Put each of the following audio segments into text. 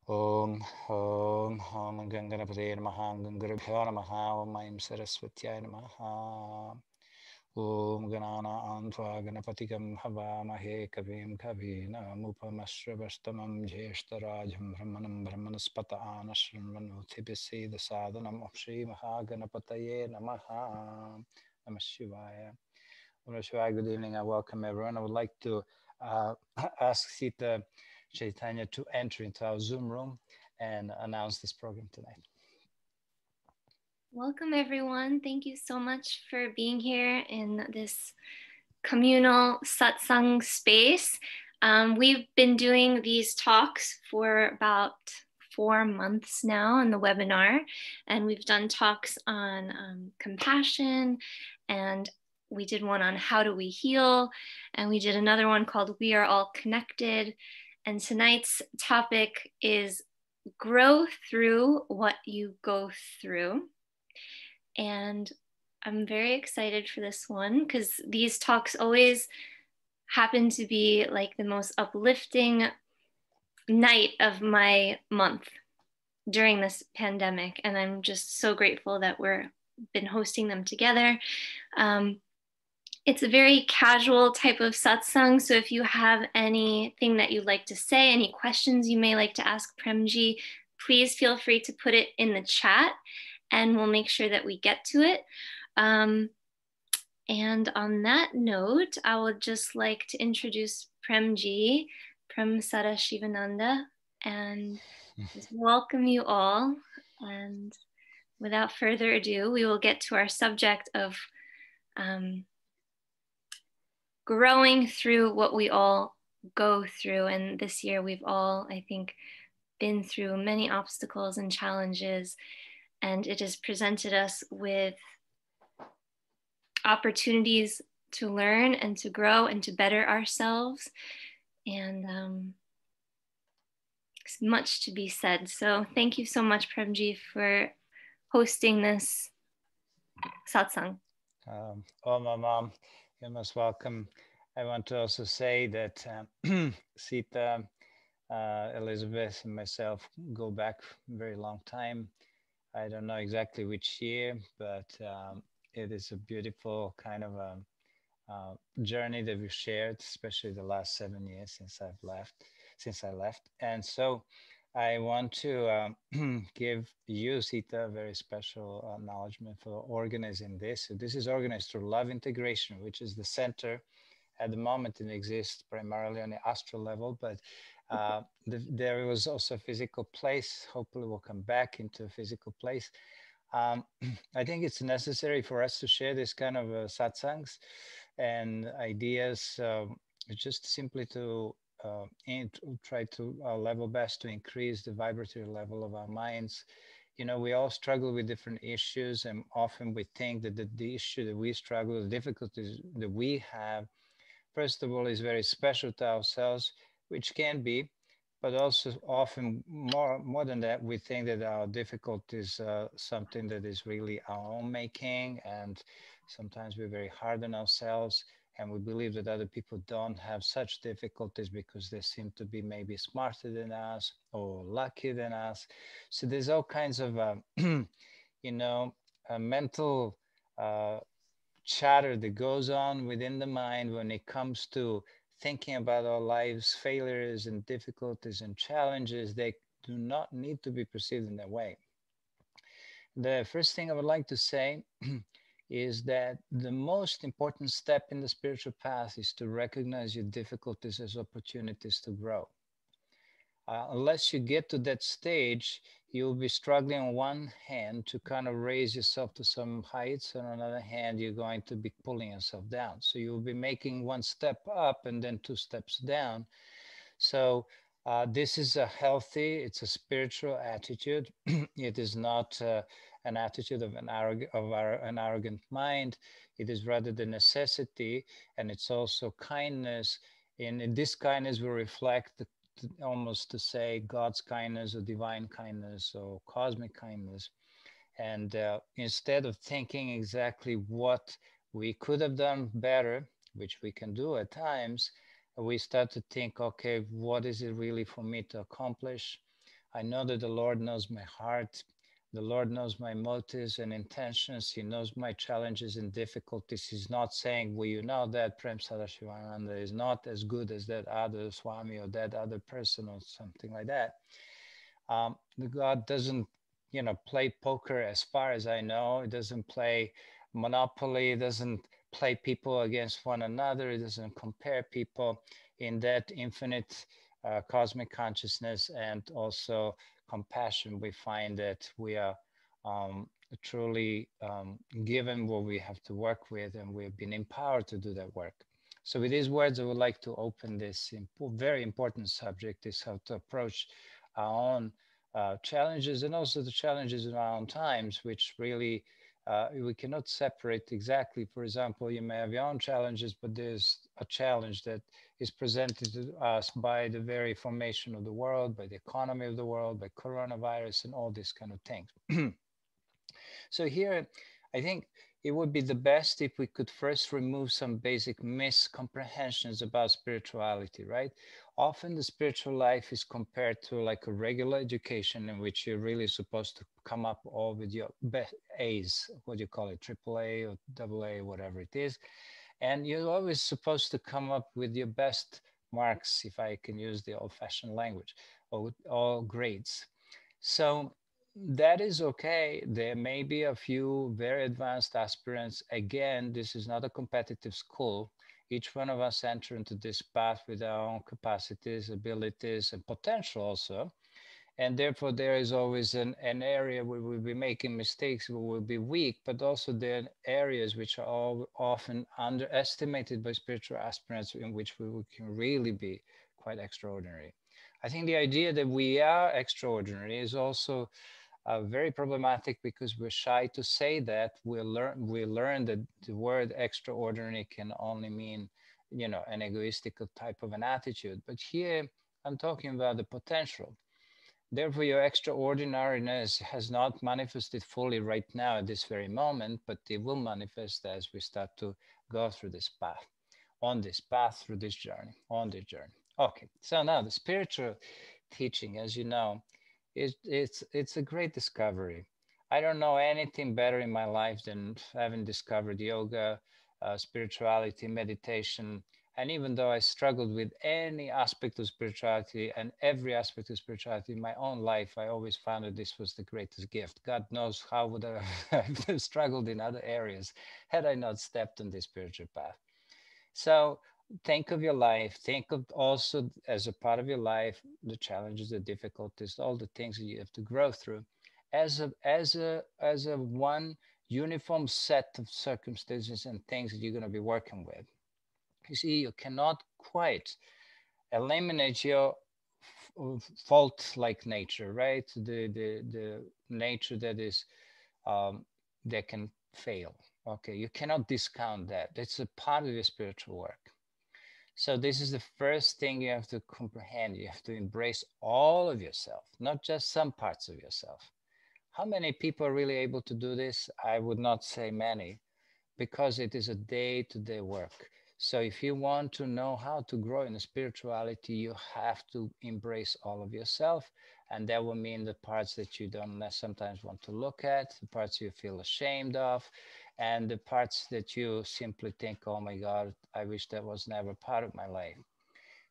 Om Om Ganganapate Namaha Gangarabhyo Namaha Om Aim Saraswatyaya Namaha Om Ganana Antva Ganapatikam Havamahe Kavim Kavina Mupamashravastamam Jeshtarajam Brahmanam Brahmanaspata Anashramanutibisi the Sadhanam of Sri Mahaganapataye Namaha Namah Shivaya. Namah Shivaya. Good evening. I welcome everyone. I would like to ask Sita Chaitanya to enter into our Zoom room and announce this program tonight. Welcome, everyone. Thank you so much for being here in this communal satsang space. We've been doing these talks for about 4 months now in the webinar, and we've done talks on compassion, and we did one on how do we heal, and we did another one called We Are All Connected. And tonight's topic is grow through what you go through. And I'm very excited for this one because these talks always happen to be like the most uplifting night of my month during this pandemic. And I'm just so grateful that we're been hosting them together. It's a very casual type of satsang. So if you have anything that you'd like to say, any questions you may like to ask Premji, please feel free to put it in the chat and we'll make sure that we get to it. And on that note, I would just like to introduce Premji, Prem Sadasivananda, and just welcome you all. And without further ado, we will get to our subject of growing through what we all go through. And this year, we've all, I think, been through many obstacles and challenges, and it has presented us with opportunities to learn and to grow and to better ourselves. And it's much to be said. So thank you so much, Premji, for hosting this satsang. Mom, you're most welcome. I want to also say that Sita, Elizabeth, and myself go back a very long time. I don't know exactly which year, but it is a beautiful kind of a journey that we shared, especially the last 7 years since I left. And so I want to give you, Sita, a very special acknowledgement for organizing this. So this is organized through Love Integration, which is the center at the moment. It exists primarily on the astral level, but there was also a physical place. Hopefully we'll come back into a physical place. I think it's necessary for us to share this kind of satsangs and ideas, just simply to try to level best to increase the vibratory level of our minds. You know, we all struggle with different issues, and often we think that the issue that we struggle, the difficulties that we have, first of all, is very special to ourselves, which can be, but also often more than that, we think that our difficulty is something that is really our own making, and sometimes we're very hard on ourselves, and we believe that other people don't have such difficulties because they seem to be maybe smarter than us or luckier than us. So there's all kinds of you know mental chatter that goes on within the mind when it comes to thinking about our lives, failures and difficulties and challenges. They do not need to be perceived in that way. The first thing I would like to say is that the most important step in the spiritual path is to recognize your difficulties as opportunities to grow. Unless you get to that stage, you'll be struggling on one hand to kind of raise yourself to some heights, and on the other hand, you're going to be pulling yourself down. So you'll be making one step up and then two steps down. So this is a healthy, it's a spiritual attitude. It is not an attitude of an arrogant mind. It is rather the necessity, and it's also kindness. And in this kindness will reflect almost to say God's kindness or divine kindness or cosmic kindness. And instead of thinking exactly what we could have done better, which we can do at times, we start to think, okay, what is it really for me to accomplish? I know that the Lord knows my heart. The Lord knows my motives and intentions. He knows my challenges and difficulties. He's not saying, well, you know that Prem Sadasivananda is not as good as that other Swami or that other person or something like that. The God doesn't, play poker as far as I know. It doesn't play Monopoly. It doesn't play people against one another. It doesn't compare people in that infinite cosmic consciousness and also compassion. We find that we are truly given what we have to work with, and we've been empowered to do that work. So with these words, I would like to open this very important subject, is how to approach our own challenges and also the challenges in our own times, which really we cannot separate exactly. For example, you may have your own challenges, but there's a challenge that is presented to us by the very formation of the world, by the economy of the world, by coronavirus and all these kind of things. So here, I think it would be the best if we could first remove some basic miscomprehensions about spirituality, right? Often the spiritual life is compared to like a regular education in which you're really supposed to come up all with your best A's, what do you call it, triple A or double A, whatever it is. And you're always supposed to come up with your best marks, if I can use the old fashioned language, or all grades. So that is okay. There may be a few very advanced aspirants. Again, this is not a competitive school. Each one of us enter into this path with our own capacities, abilities, and potential also. And therefore, there is always an area where we'll be making mistakes, where we'll be weak, but also there are areas which are all often underestimated by spiritual aspirants in which we can really be quite extraordinary. I think the idea that we are extraordinary is also very problematic because we're shy to say that. We learn that the word extraordinary can only mean, an egoistical type of an attitude. But here I'm talking about the potential. Therefore, your extraordinariness has not manifested fully right now at this very moment, but it will manifest as we start to go through this path, on this path, through this journey, on this journey. Okay, so now the spiritual teaching, as you know, it's a great discovery. I don't know anything better in my life than having discovered yoga, spirituality, meditation. And even though I struggled with any aspect of spirituality and every aspect of spirituality in my own life, I always found that this was the greatest gift. God knows how would I have struggled in other areas had I not stepped on this spiritual path. So think of your life, think of also as a part of your life, the challenges, the difficulties, all the things that you have to grow through as a one uniform set of circumstances and things that you're going to be working with. You see, you cannot quite eliminate your fault like nature, right? The nature that is that can fail. Okay, you cannot discount that. It's a part of your spiritual work. So this is the first thing you have to comprehend. You have to embrace all of yourself, not just some parts of yourself. How many people are really able to do this? I would not say many, because it is a day-to-day work. So if you want to know how to grow in spirituality, you have to embrace all of yourself. And that will mean the parts that you don't sometimes want to look at, the parts you feel ashamed of, and the parts that you simply think, oh my God, I wish that was never part of my life.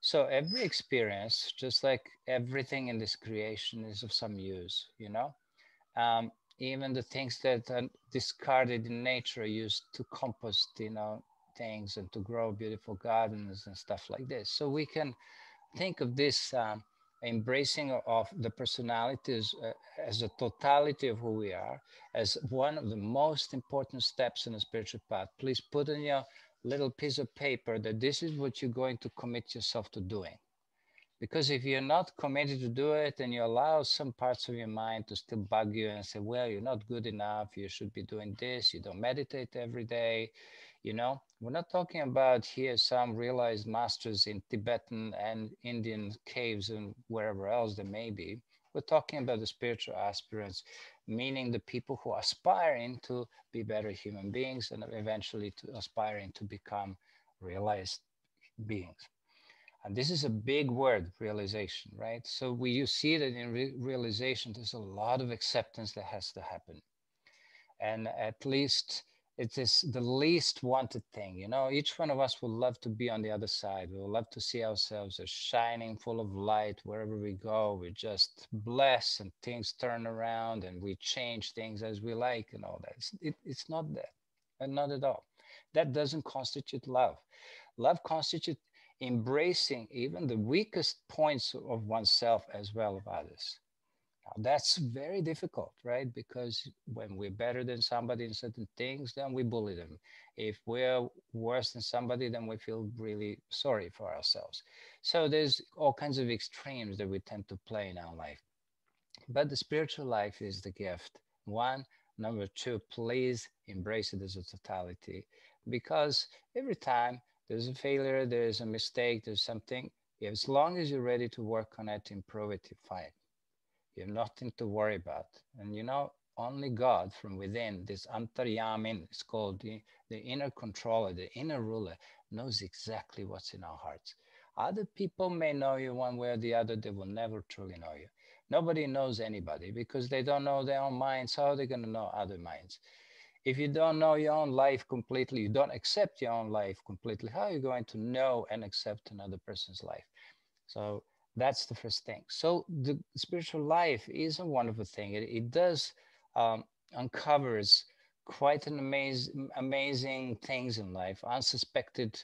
So every experience, just like everything in this creation, is of some use. um, Even the things that are discarded in nature are used to compost, things and to grow beautiful gardens and stuff like this. So we can think of this embracing of the personalities as a totality of who we are, as one of the most important steps in a spiritual path. Please put on your little piece of paper that this is what you're going to commit yourself to doing. Because if you're not committed to do it and you allow some parts of your mind to still bug you and say, well, you're not good enough, you should be doing this, you don't meditate every day, we're not talking about here some realized masters in Tibetan and Indian caves and wherever else there may be. We're talking about the spiritual aspirants, meaning the people who are aspiring to be better human beings and eventually to aspiring to become realized beings. And this is a big word, realization, right? So you see that in realization, there's a lot of acceptance that has to happen. And at least it is the least wanted thing. Each one of us would love to be on the other side. We would love to see ourselves as shining, full of light wherever we go. We just bless and things turn around and we change things as we like and all that. It's not that, and not at all. That doesn't constitute love. Love constitutes embracing even the weakest points of oneself as well of others. That's very difficult, right? Because when we're better than somebody in certain things, then we bully them. If we're worse than somebody, then we feel really sorry for ourselves. So there's all kinds of extremes that we tend to play in our life. But the spiritual life is the gift. One. Number two, please embrace it as a totality. Because every time there's a failure, there's a mistake, there's something, as long as you're ready to work on it, improve it, fine. You have nothing to worry about. And only God from within, this antaryamin, it's called the inner controller, the inner ruler, knows exactly what's in our hearts. Other people may know you one way or the other, they will never truly know you. Nobody knows anybody because they don't know their own minds. How are they going to know other minds? If you don't know your own life completely, you don't accept your own life completely, how are you going to know and accept another person's life? So that's the first thing. So the spiritual life is a wonderful thing. It does uncovers quite an amazing things in life, unsuspected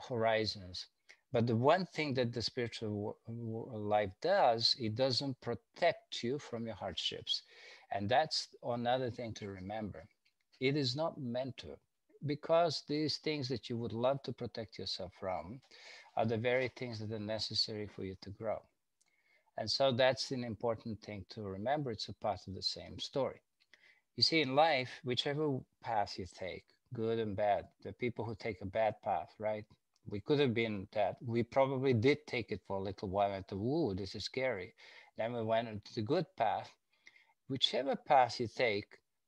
horizons. But the one thing that the spiritual life does, it doesn't protect you from your hardships. And that's another thing to remember. It is not meant to, because these things that you would love to protect yourself from are the very things that are necessary for you to grow. And so that's an important thing to remember. It's a part of the same story. You see, in life, whichever path you take, good and bad, the people who take a bad path, right? We could have been that. We probably did take it for a little while and thought, ooh, this is scary. Then we went into the good path. Whichever path you take,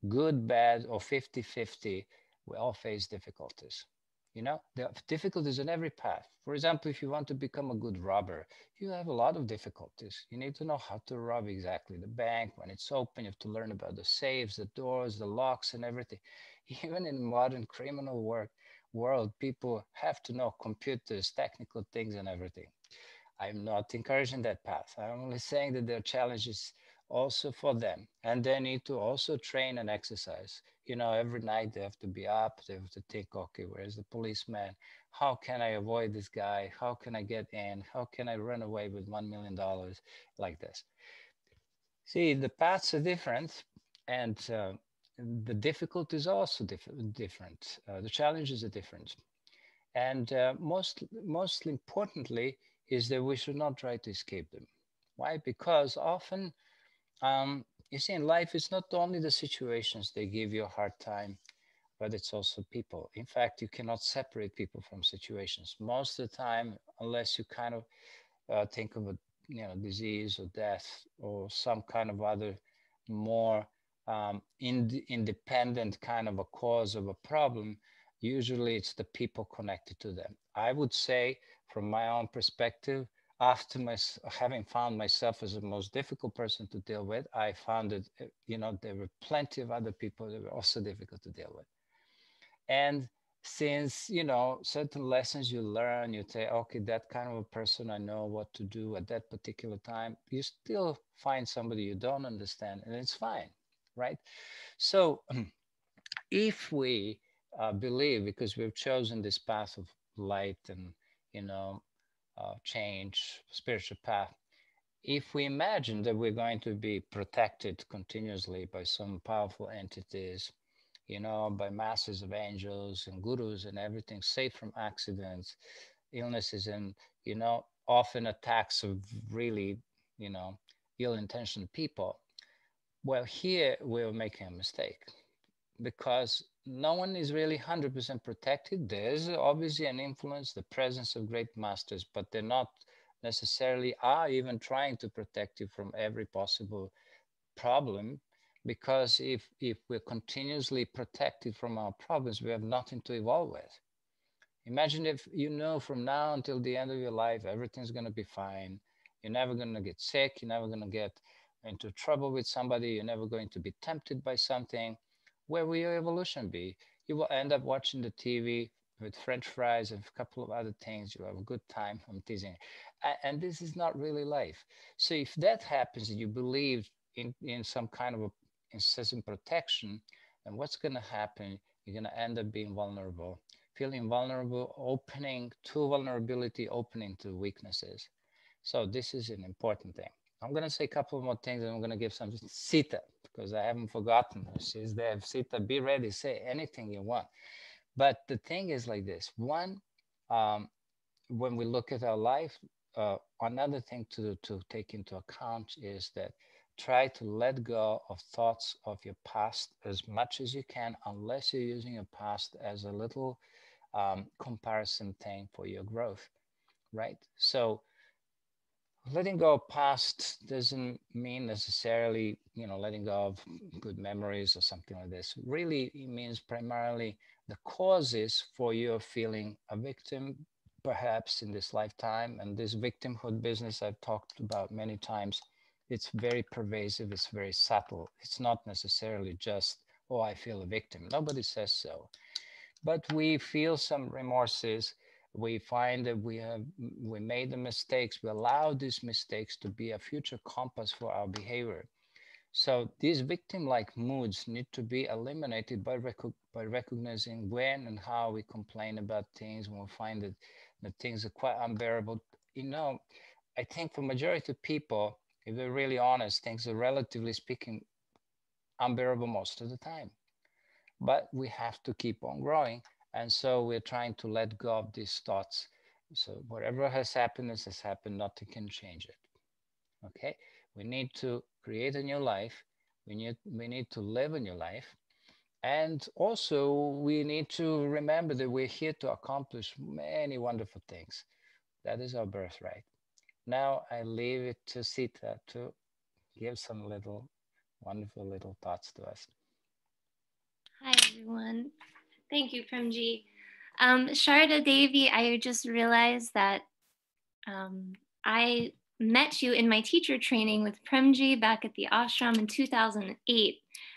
good, bad, or 50-50, we all face difficulties. There are difficulties in every path. For example, if you want to become a good robber, you have a lot of difficulties. You need to know how to rob exactly the bank when it's open. You have to learn about the safes, the doors, the locks, and everything. Even in modern criminal world, people have to know computers, technical things, and everything. I'm not encouraging that path. I'm only saying that there are challenges also for them. And they need to also train and exercise. Every night they have to be up, they have to think, okay, where's the policeman? How can I avoid this guy? How can I get in? How can I run away with $1 million like this? See, the paths are different, and the difficulties are also different. The challenges are different. And most importantly is that we should not try to escape them. Why? Because often, you see, in life, it's not only the situations they give you a hard time, but it's also people. In fact, you cannot separate people from situations. Most of the time, unless you kind of think of a disease or death or some kind of other more independent kind of a cause of a problem, usually it's the people connected to them. I would say, from my own perspective, after having found myself as the most difficult person to deal with, I found that there were plenty of other people that were also difficult to deal with. And since certain lessons you learn, you say, okay, that kind of a person, I know what to do at that particular time, you still find somebody you don't understand, and it's fine, right? So if we believe, because we've chosen this path of light and you know change, spiritual path, if we imagine that we're going to be protected continuously by some powerful entities, by masses of angels and gurus and everything, safe from accidents, illnesses, and, often attacks of really, you know, ill-intentioned people. Well, here we're making a mistake because no one is really 100% protected. There's obviously an influence, the presence of great masters, but they're not necessarily are even trying to protect you from every possible problem, because if we're continuously protected from our problems, we have nothing to evolve with. Imagine if you know from now until the end of your life, everything's going to be fine. You're never going to get sick. You're never going to get into trouble with somebody. You're never going to be tempted by something. Where will your evolution be? You will end up watching the TV with French fries and a couple of other things. You'll have a good time. I'm teasing. And this is not really life. So if that happens and you believe in some kind of a incessant protection, then what's going to happen? You're going to end up being vulnerable, feeling vulnerable, opening to vulnerability, opening to weaknesses. So this is an important thing. I'm going to say a couple more things and I'm going to give some Sita because I haven't forgotten her. She's there. Sita, be ready. Say anything you want. But the thing is like this. One, um, when we look at our life, another thing to take into account is that try to let go of thoughts of your past as much as you can, unless you're using your past as a little comparison thing for your growth, right? So letting go of past doesn't mean necessarily, letting go of good memories or something like this. Really, it means primarily the causes for your feeling a victim, perhaps in this lifetime. And this victimhood business I've talked about many times, it's very pervasive, it's very subtle. It's not necessarily just, oh, I feel a victim. Nobody says so. But we feel some remorses. We find that we made the mistakes. We allow these mistakes to be a future compass for our behavior. So these victim-like moods need to be eliminated by recognizing when and how we complain about things, when we find that things are quite unbearable. I think for majority of people, if they're really honest, things are relatively speaking unbearable most of the time. But we have to keep on growing. And so we're trying to let go of these thoughts. So whatever has happened has happened, nothing can change it. Okay? We need to create a new life. We need to live a new life. And also we need to remember that we're here to accomplish many wonderful things. That is our birthright. Now I leave it to Sita to give some little wonderful little thoughts to us. Hi, everyone. Thank you, Premji. Sharda Devi, I just realized that I met you in my teacher training with Premji back at the ashram in 2008.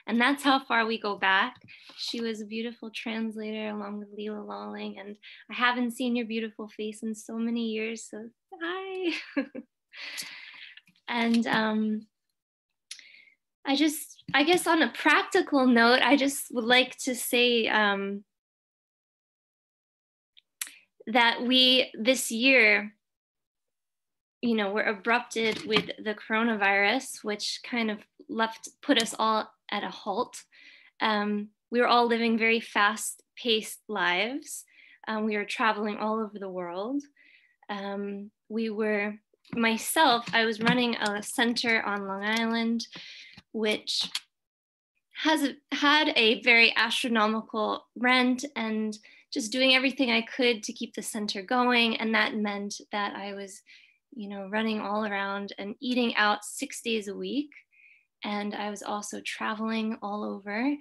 And that's how far we go back. She was a beautiful translator along with Leela Lawling. And I haven't seen your beautiful face in so many years. So hi. And I guess on a practical note, I just would like to say that we this year, were abrupted with the coronavirus, which kind of put us all at a halt. We were all living very fast-paced lives. We were traveling all over the world. I was running a center on Long Island, which had a very astronomical rent, and just doing everything I could to keep the center going. And that meant that I was, running all around and eating out 6 days a week. And I was also traveling all over,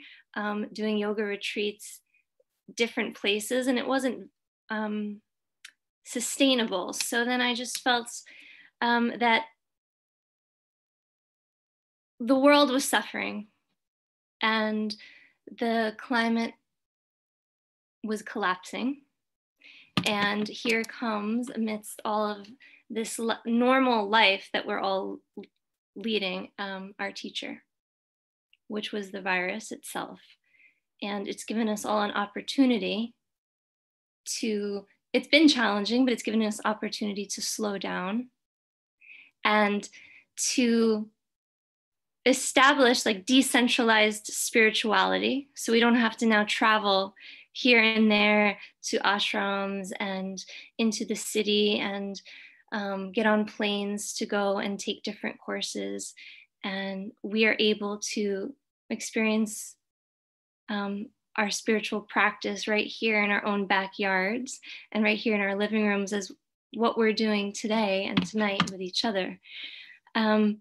doing yoga retreats, different places, and it wasn't sustainable. So then I just felt that the world was suffering and the climate was collapsing. And here comes, amidst all of this normal life that we're all leading, our teacher, which was the virus itself. And it's given us all an opportunity it's been challenging, but it's given us opportunity to slow down and to establish like decentralized spirituality. So we don't have to now travel here and there to ashrams and into the city and get on planes to go and take different courses. And we are able to experience our spiritual practice right here in our own backyards and right here in our living rooms, as what we're doing today and tonight with each other. And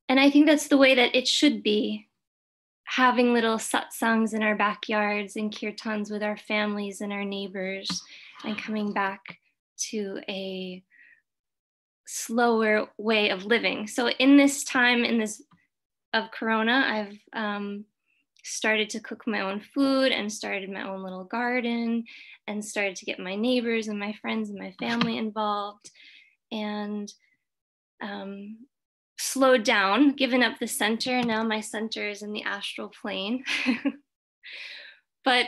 I think that's the way that it should be. having little satsangs in our backyards and kirtans with our families and our neighbors, and coming back to a slower way of living. So in this time, in this of Corona, I've started to cook my own food and started my own little garden and started to get my neighbors and my friends and my family involved, and slowed down, given up the center. Now my center is in the astral plane. But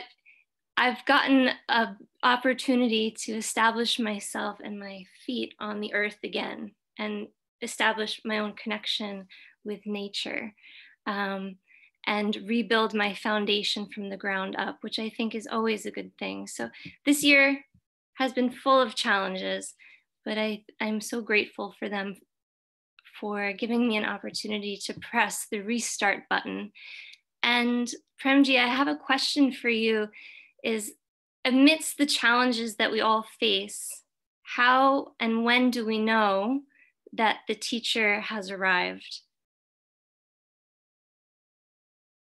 I've gotten an opportunity to establish myself and my feet on the earth again and establish my own connection with nature, and rebuild my foundation from the ground up, which I think is always a good thing. So this year has been full of challenges, but I'm so grateful for them, for giving me an opportunity to press the restart button. And Premji, I have a question for you. Is, amidst the challenges that we all face, how and when do we know that the teacher has arrived?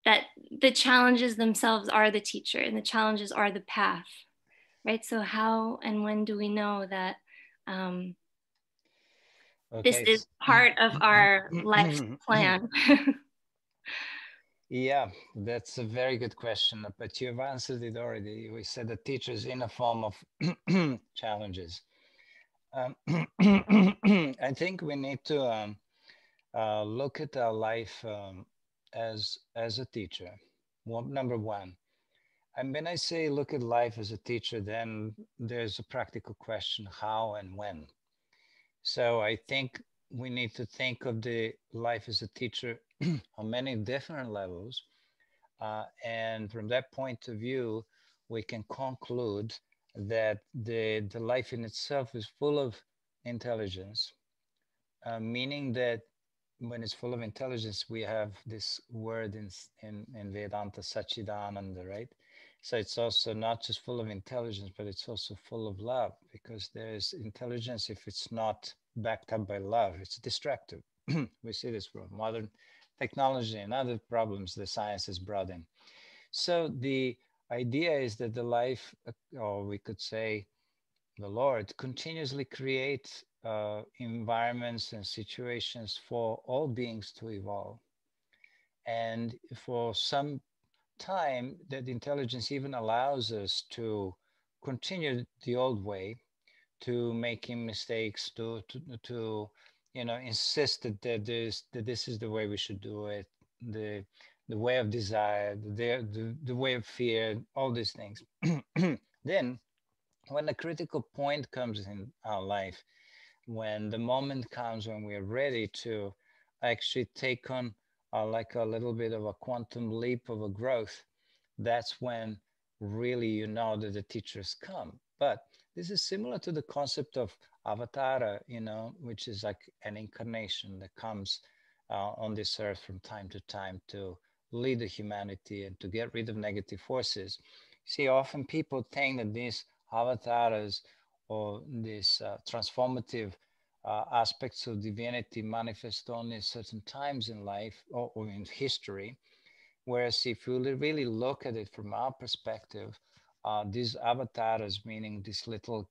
That the challenges themselves are the teacher and the challenges are the path, right? So how and when do we know that this Okay. is part of our life plan? Yeah, that's a very good question, but you've answered it already. We said the teacher is in a form of challenges. I think we need to look at our life as a teacher. Well, number one, and when I say look at life as a teacher, then there's a practical question: how and when? So I think we need to think of the life as a teacher on many different levels. And from that point of view, we can conclude that the life in itself is full of intelligence, meaning that when it's full of intelligence, we have this word in Vedanta, Sachidananda, right? So it's also not just full of intelligence, but it's also full of love, because there's intelligence, if it's not backed up by love, it's destructive. We see this from modern technology and other problems the science has brought in. So the idea is that the life, or we could say the Lord, continuously creates environments and situations for all beings to evolve. And for some time, that intelligence even allows us to continue the old way, to making mistakes, to insist that this is the way we should do it, the the way of desire, the way of fear, all these things. Then when the critical point comes in our life, when the moment comes when we're ready to actually take on like a little bit of a quantum leap of a growth, that's when really you know that the teachers come. But this is similar to the concept of avatara, which is like an incarnation that comes on this earth from time to time to lead the humanity and to get rid of negative forces. See, often people think that these avatars or these transformative aspects of divinity manifest only at certain times in life or in history. Whereas if you really look at it from our perspective, these avatars, meaning these little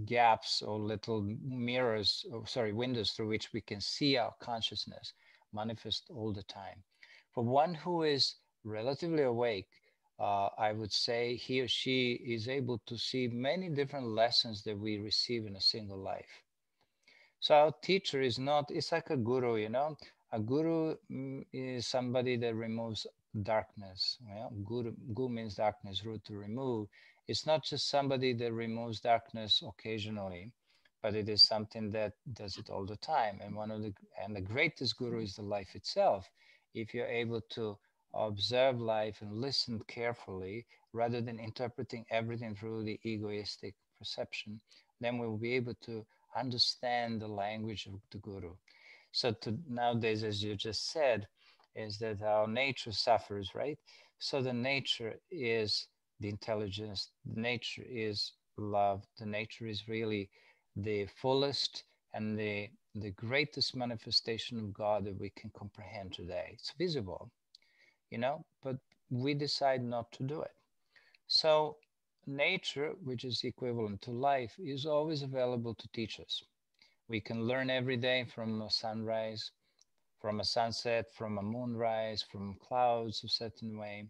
gaps or little mirrors, or sorry, windows through which we can see our consciousness, manifest all the time. For one who is relatively awake, I would say he or she is able to see many different lessons that we receive in a single life. So our teacher is not, it's like a guru. A guru is somebody that removes darkness. Well, gu means darkness, root to remove. It's not just somebody that removes darkness occasionally, but it is something that does it all the time. And the greatest guru is the life itself. If you're able to observe life and listen carefully, rather than interpreting everything through the egoistic perception, then we'll be able to understand the language of the guru. So nowadays, as you just said, is that our nature suffers, right? So the nature is the intelligence, the nature is love, the nature is really the fullest and the greatest manifestation of God that we can comprehend today. It's visible. but we decide not to do it. So nature, which is equivalent to life, is always available to teach us. We can learn every day from a sunrise, from a sunset, from a moonrise, from clouds a certain way.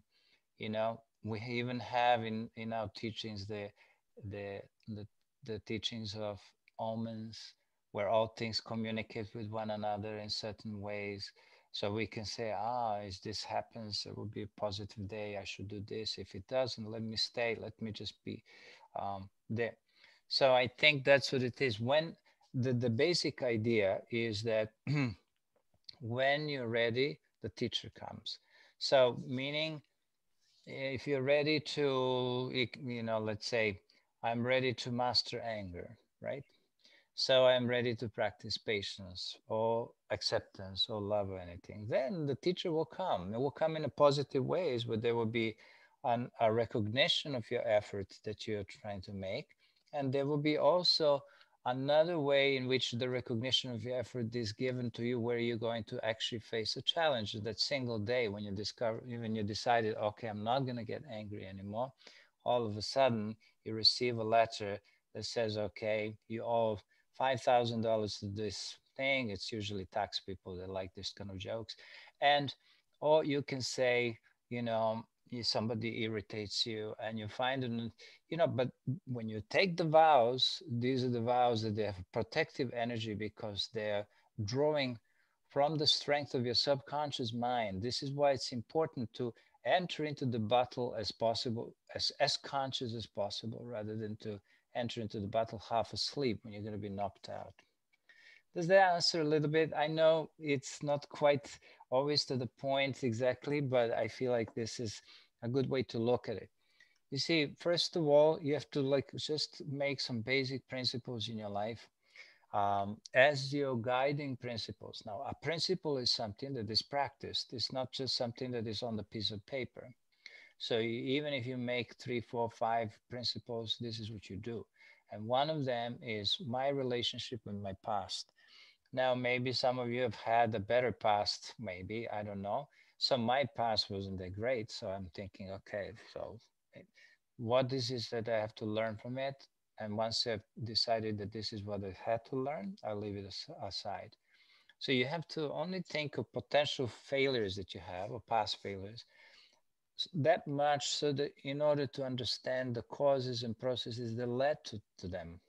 We even have in our teachings the the, the teachings of omens, where all things communicate with one another in certain ways. So we can say, if this happens, it will be a positive day. I should do this. If it doesn't, let me stay. Let me just be there. So I think that's what it is. When the basic idea is that when you're ready, the teacher comes. So meaning, if you're ready to, let's say, I'm ready to master anger, right? So I'm ready to practice patience or acceptance or love or anything. Then the teacher will come. It will come in a positive ways, but there will be a recognition of your efforts that you're trying to make. And there will be also another way in which the recognition of your effort is given to you, where you're going to actually face a challenge that single day when you decided, okay, I'm not going to get angry anymore. All of a sudden, you receive a letter that says, okay, you owe $5,000 to this thing. It's usually tax people that like this kind of jokes. And, or you can say, somebody irritates you and you find an, but when you take the vows, these are the vows that they have protective energy because they're drawing from the strength of your subconscious mind. This is why it's important to enter into the battle as possible, as conscious as possible, rather than to enter into the battle half asleep when you're going to be knocked out. Does that answer a little bit? I know it's not quite always to the point exactly, but I feel like this is a good way to look at it. You see, first of all, you have to like just make some basic principles in your life as your guiding principles. Now, a principle is something that is practiced. It's not just something that is on the piece of paper. So even if you make 3, 4, 5 principles, this is what you do. And one of them is my relationship with my past. Now, maybe some of you have had a better past, maybe, I don't know. So my past wasn't that great. So I'm thinking, okay, so what this is that I have to learn from it. And once I've decided that this is what I had to learn, I'll leave it aside. So you have to only think of potential failures that you have or past failures that much so that in order to understand the causes and processes that led to them,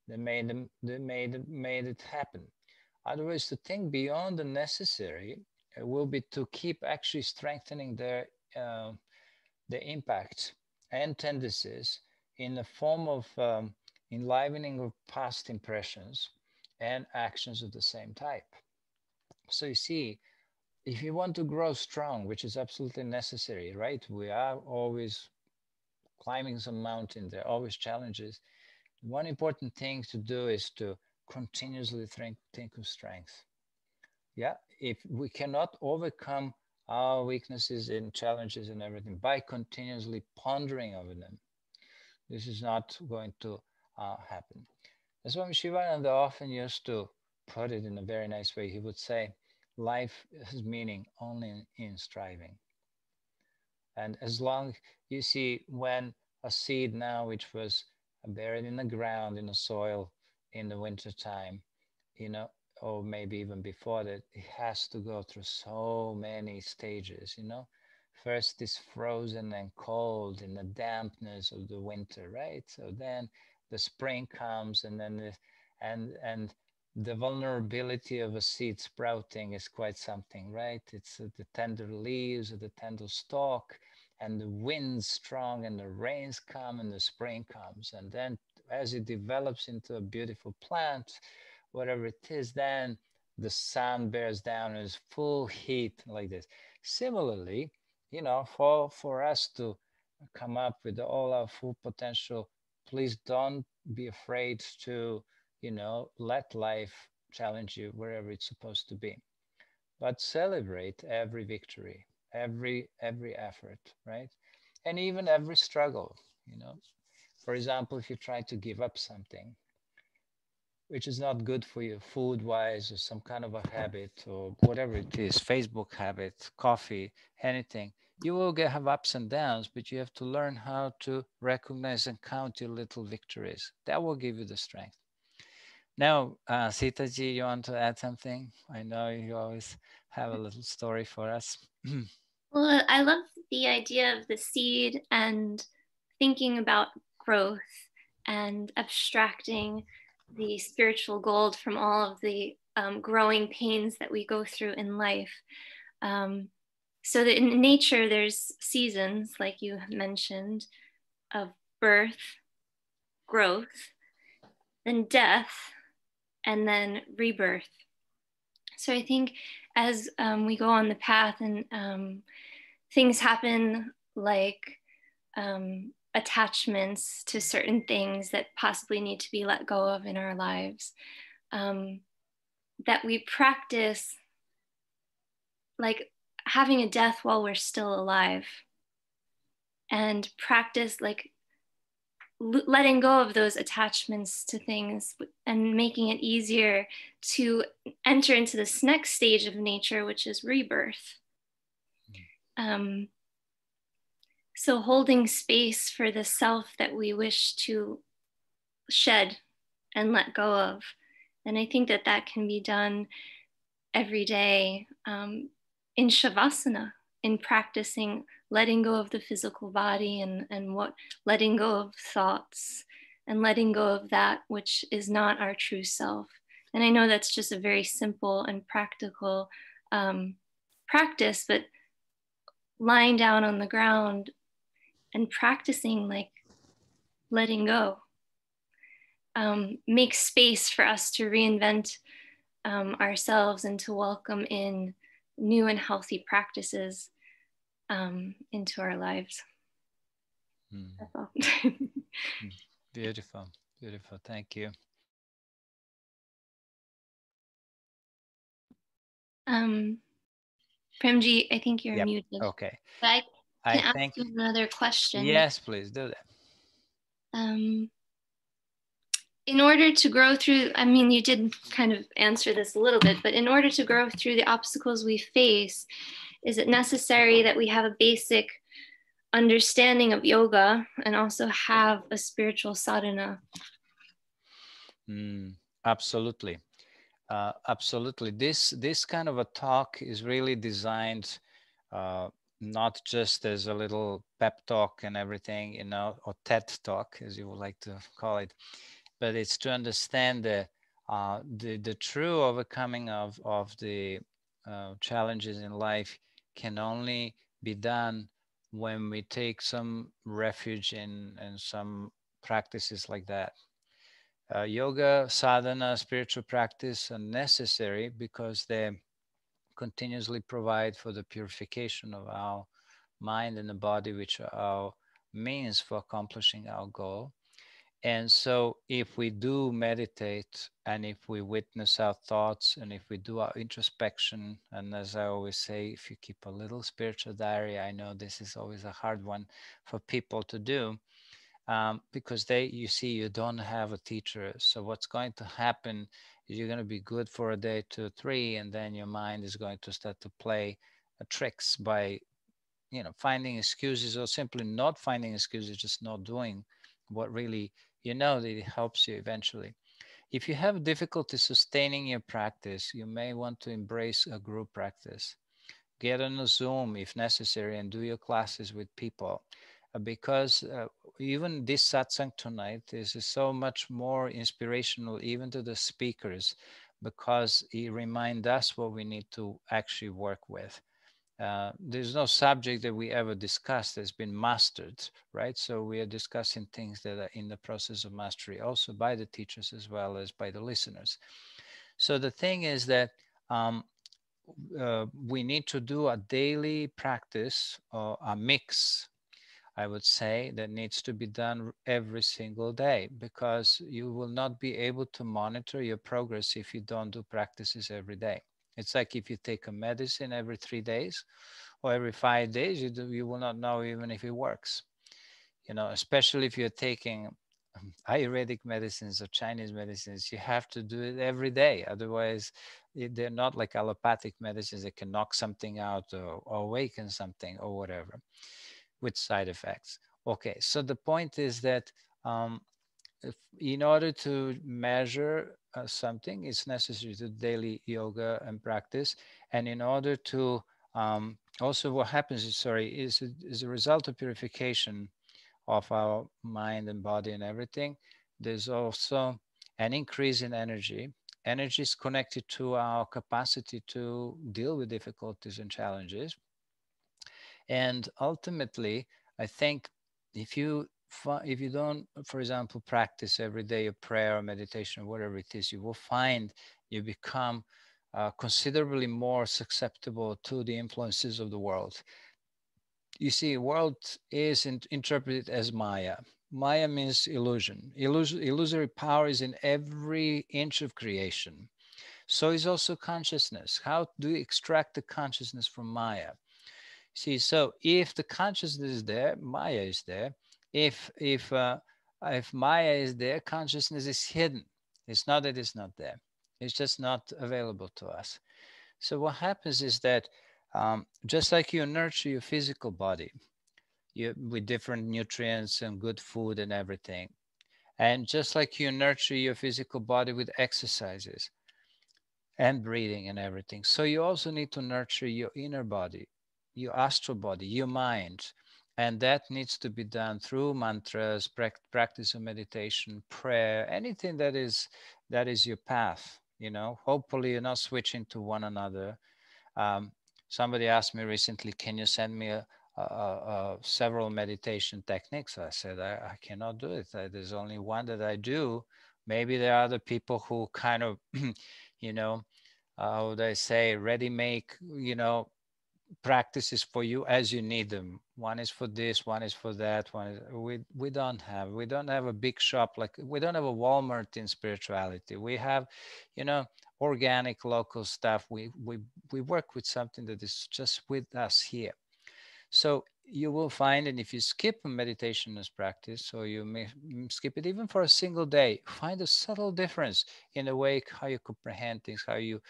that made it happen. Otherwise, to think beyond the necessary will be to keep actually strengthening the impact and tendencies in the form of enlivening of past impressions and actions of the same type. So you see, if you want to grow strong, which is absolutely necessary, right? We are always climbing some mountain, there are always challenges. One important thing to do is to continuously think of strength. Yeah, if we cannot overcome our weaknesses and challenges and everything by continuously pondering over them, this is not going to happen. That's why Shivananda often used to put it in a very nice way. He would say, life has meaning only in striving. And as long you see, when a seed now, which was buried in the ground, in the soil in the winter time, you know, or maybe even before that, it has to go through so many stages. First it's frozen and cold in the dampness of the winter, right? So then the spring comes, and then and the vulnerability of a seed sprouting is quite something, right? It's the tender leaves, the tender stalk, and the wind's strong, and the rains come, and the spring comes, and then as it develops into a beautiful plant, whatever it is, then the sun bears down and is full heat like this. Similarly, for us to come up with all our full potential, please don't be afraid to, let life challenge you wherever it's supposed to be. But celebrate every victory, every effort, right? And even every struggle. For example, if you try to give up something, which is not good for you food wise, or some kind of a habit or whatever it is, Facebook habit, coffee, anything, you will have ups and downs, but you have to learn how to recognize and count your little victories. That will give you the strength. Now, Sitaji, you want to add something? I know you always have a little story for us. Well, I love the idea of the seed and thinking about growth and abstracting the spiritual gold from all of the growing pains that we go through in life. Um, so that in nature, there's seasons, like you mentioned, of birth, growth, then death, and then rebirth. So I think as we go on the path and things happen like attachments to certain things that possibly need to be let go of in our lives, that we practice like having a death while we're still alive, and practice like letting go of those attachments to things and making it easier to enter into this next stage of nature, which is rebirth. Um, so holding space for the self that we wish to shed and let go of. And I think that that can be done every day in Shavasana, in practicing letting go of the physical body and what letting go of thoughts and letting go of that which is not our true self. And I know that's just a very simple and practical practice, but lying down on the ground and practicing like letting go makes space for us to reinvent ourselves and to welcome in new and healthy practices into our lives. That's all. Beautiful, beautiful. Thank you. Premji, I think you're Yep. muted. Okay. But I I can ask think, you another question. yes, please do that. Um, in order to grow through, I mean, you did kind of answer this a little bit, but in order to grow through the obstacles we face, is it necessary that we have a basic understanding of yoga and also have a spiritual sadhana? Absolutely. Absolutely. This kind of a talk is really designed uh, not just as a little pep talk and everything, or TED talk, as you would like to call it, but it's to understand the true overcoming of the challenges in life can only be done when we take some refuge in some practices like that. Yoga, sadhana, spiritual practice are necessary because they continuously provide for the purification of our mind and the body, which are our means for accomplishing our goal. And so, if we do meditate and if we witness our thoughts and if we do our introspection, and as I always say, if you keep a little spiritual diary, I know this is always a hard one for people to do, because you see, you don't have a teacher. So what's going to happen is you're going to be good for a day, 2, 3, and then your mind is going to start to play tricks by, finding excuses, or simply not finding excuses, just not doing what really, that it helps you eventually. If you have difficulty sustaining your practice, you may want to embrace a group practice. Get on a Zoom if necessary and do your classes with people, because even this satsang tonight is so much more inspirational even to the speakers, because it reminds us what we need to actually work with. There's no subject that we ever discussed that's been mastered, right? So we are discussing things that are in the process of mastery, also by the teachers as well as by the listeners. So the thing is that we need to do a daily practice, or a mix, I would say, that needs to be done every single day, because you will not be able to monitor your progress if you don't do practices every day. It's like if you take a medicine every 3 days or every 5 days, you will not know even if it works. Especially if you're taking Ayurvedic medicines or Chinese medicines, you have to do it every day. Otherwise, they're not like allopathic medicines that can knock something out or awaken something or whatever with side effects. Okay, so the point is that um, if, in order to measure something, it's necessary to daily yoga and practice. And in order to also, what happens is, sorry, is a result of purification of our mind and body and everything. There's also an increase in energy. Energy is connected to our capacity to deal with difficulties and challenges. And ultimately, I think if you if you don't, for example, practice every day a prayer or meditation or whatever it is, you will find you become considerably more susceptible to the influences of the world. You see, world is interpreted as Maya. Maya means illusion. Illusory power is in every inch of creation. So is also consciousness. How do you extract the consciousness from Maya? See, so if the consciousness is there, Maya is there. If Maya is there, consciousness is hidden. It's not that it's not there. It's just not available to us. So what happens is that just like you nurture your physical body with different nutrients and good food and everything, and just like you nurture your physical body with exercises and breathing and everything, so you also need to nurture your inner body, your astral body, your mind. And that needs to be done through mantras, practice of meditation, prayer, anything that is your path. Hopefully you're not switching to one another. Somebody asked me recently, can you send me several meditation techniques? I said, I cannot do it. There's only one that I do. Maybe there are other people who kind of, you know, how would I say, ready make, practices for you as you need them. One is for this, one is for that. We don't have a big shop, like we don't have a Walmart in spirituality. We have, you know, organic local stuff. We work with something that is just with us here. So you will find, and if you skip a meditation as practice, or you may skip it even for a single day, find a subtle difference in the way how you comprehend things, how you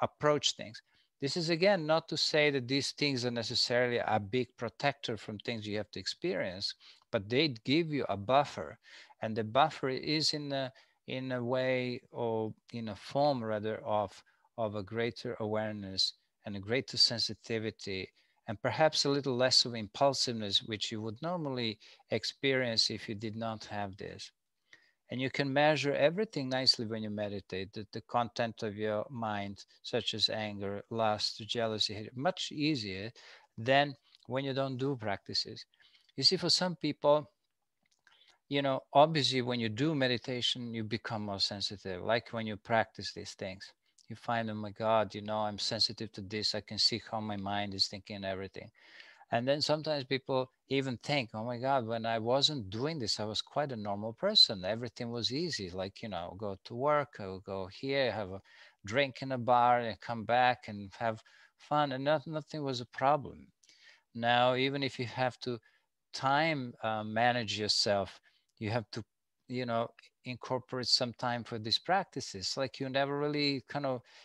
approach things. This is again not to say that these things are necessarily a big protector from things you have to experience, but they give you a buffer, and the buffer is in a way, or in a form rather, of a greater awareness and a greater sensitivity, and perhaps a little less of impulsiveness, which you would normally experience if you did not have this. And you can measure everything nicely when you meditate, the content of your mind, such as anger, lust, jealousy, much easier than when you don't do practices. You see, for some people, obviously, when you do meditation, you become more sensitive. Like when you practice these things, you find, oh my God, I'm sensitive to this. I can see how my mind is thinking and everything. And then sometimes people even think, oh my God, when I wasn't doing this, I was quite a normal person. Everything was easy. Like, go to work, I will go here, have a drink in a bar, and come back and have fun. And nothing was a problem. Now, even if you have to time manage yourself, you have to, you know, incorporate some time for these practices. Like you never really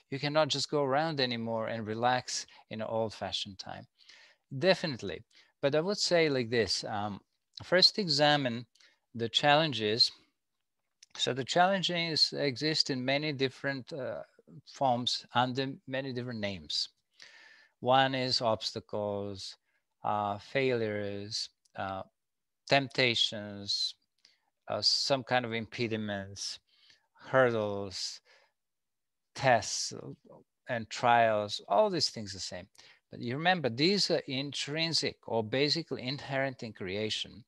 you cannot just go around anymore and relax in an old fashioned time. Definitely. But I would say like this, first examine the challenges. So the challenges exist in many different forms under many different names. One is obstacles, failures, temptations, some kind of impediments, hurdles, tests, and trials, all these things the same. But you remember, these are intrinsic or basically inherent in creation.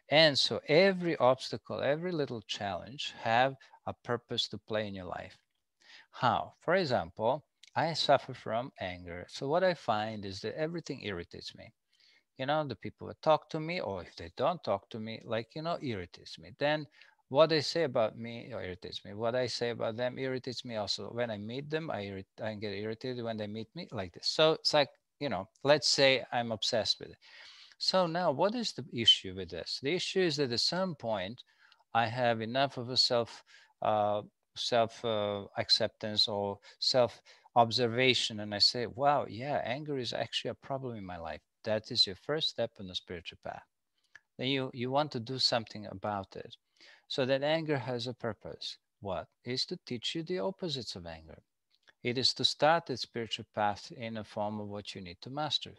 And so every obstacle, every little challenge have a purpose to play in your life. How? For example, I suffer from anger. So what I find is that everything irritates me. The people that talk to me, or if they don't talk to me, like, irritates me. Then what they say about me irritates me. What I say about them irritates me also. When I meet them, I get irritated when they meet me, like this. So it's like, let's say I'm obsessed with it. So now, what is the issue with this? The issue is that at some point, I have enough of a uh, self acceptance or self observation, and I say, "Wow, yeah, anger is actually a problem in my life." That is your first step on the spiritual path. Then you want to do something about it. So that anger has a purpose. What is to teach you the opposites of anger? It is to start the spiritual path in a form of what you need to master.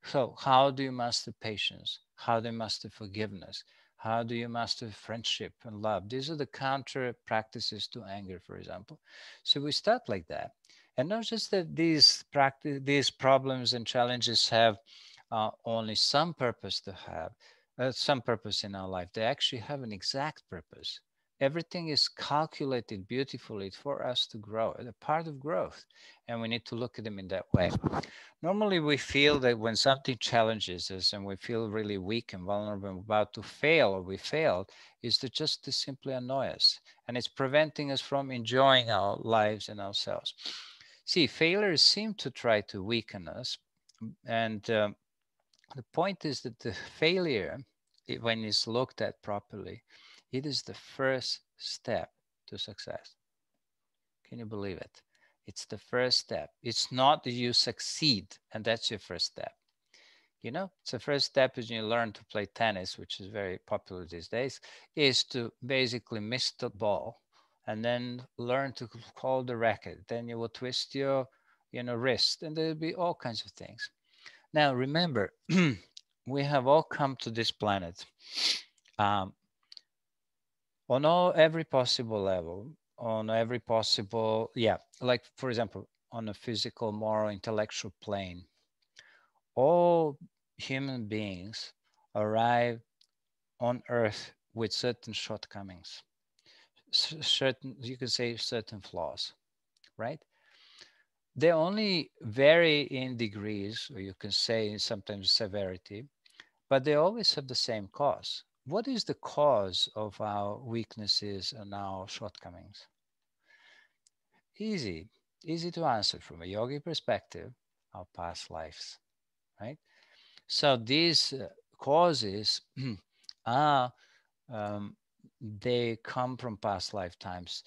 So, how do you master patience? How do you master forgiveness? How do you master friendship and love? These are the counter practices to anger, for example. So we start like that, and not just that these problems and challenges have only some purpose to have, some purpose in our life. They actually have an exact purpose. Everything is calculated beautifully for us to grow. They're part of growth, and we need to look at them in that way. Normally, we feel that when something challenges us and we feel really weak and vulnerable and about to fail or we failed, is to just to simply annoy us. And it's preventing us from enjoying our lives and ourselves. See, failures seem to try to weaken us. And the point is that the failure, when it's looked at properly, it is the first step to success. Can you believe it? It's the first step. It's not that you succeed and that's your first step. It's the first step is you learn to play tennis, which is very popular these days, is to basically miss the ball and then learn to hold the racket. Then you will twist your, wrist, and there'll be all kinds of things. Now, remember, we have all come to this planet um, on every possible level, on every possible, yeah, like for example, on a physical, moral, intellectual plane. All human beings arrive on Earth with certain shortcomings, certain, you could say, certain flaws, right? They only vary in degrees, or you can say sometimes severity, but they always have the same cause. What is the cause of our weaknesses and our shortcomings? Easy, easy to answer from a yogi perspective, our past lives, right? So these causes are, um, they come from past lifetimes.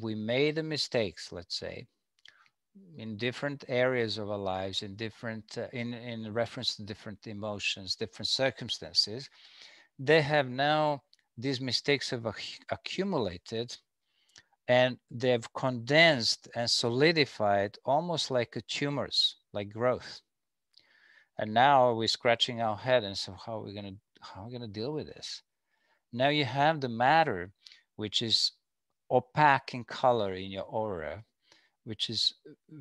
We made the mistakes, let's say, in different areas of our lives, in different, in reference to different emotions, different circumstances. They have now, these mistakes have accumulated, and they've condensed and solidified almost like a tumors, like growth. And now we're scratching our head and so how are we gonna deal with this? Now you have the matter, which is opaque in color in your aura, which is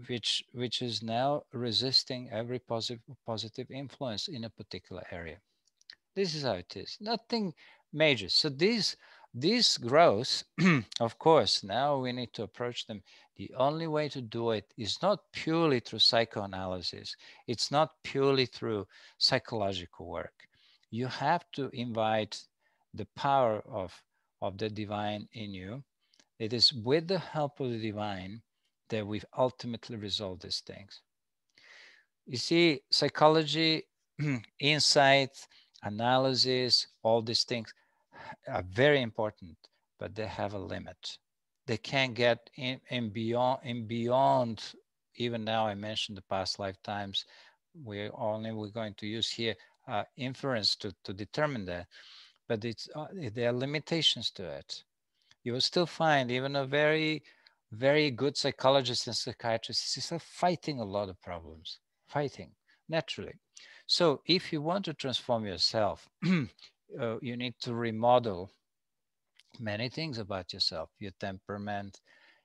which is now resisting every positive influence in a particular area. This is how it is. Nothing major. So these growths, of course, now we need to approach them. The only way to do it is not purely through psychoanalysis. It's not purely through psychological work. You have to invite the power of the divine in you. It is with the help of the divine that we ultimately resolve these things. You see, psychology, insight, analysis, all these things are very important, but they have a limit. They can't get in beyond. Even now, I mentioned the past lifetimes. We're going to use here inference to determine that, but there are limitations to it. You will still find even a very, very good psychologist and psychiatrist is still fighting a lot of problems, fighting naturally. So if you want to transform yourself, you need to remodel many things about yourself, your temperament,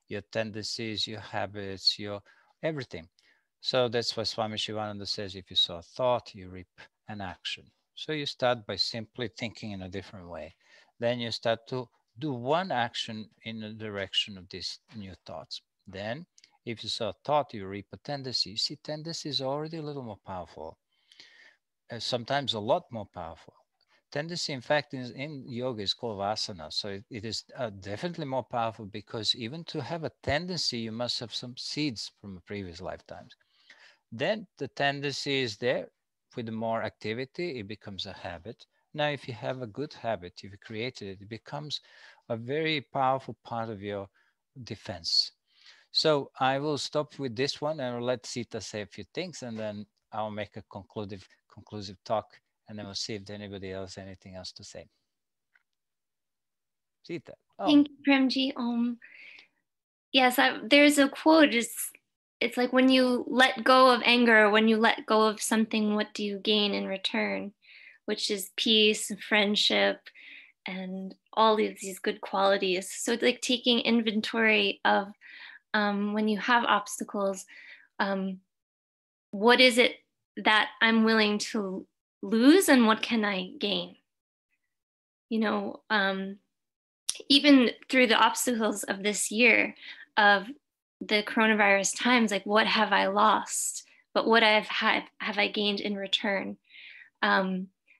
your tendencies, your habits, your everything. So that's why Swami Shivananda says if you sow a thought, you reap an action. So you start by simply thinking in a different way. Then you start to do one action in the direction of these new thoughts. Then, if you sow a thought, you reap a tendency. You see, tendency is already a little more powerful, sometimes a lot more powerful. Tendency, in fact, in yoga is called vasana. So it is definitely more powerful because even to have a tendency, you must have some seeds from previous lifetimes. Then the tendency is there. with more activity, it becomes a habit. Now, if you have a good habit, if you created it, it becomes a very powerful part of your defense. So I will stop with this one and I'll let Sita say a few things, and then I'll make a conclusive talk, and then we'll see if anybody else has anything else to say. Sita. Oh. Thank you, Premji. Yes, there's a quote. It's like, when you let go of anger, when you let go of something, what do you gain in return? Which is peace and friendship and all of these good qualities. So like taking inventory of when you have obstacles, what is it that I'm willing to lose and what can I gain? You know, even through the obstacles of this year of the coronavirus times, like, what have I lost, but what have I gained in return?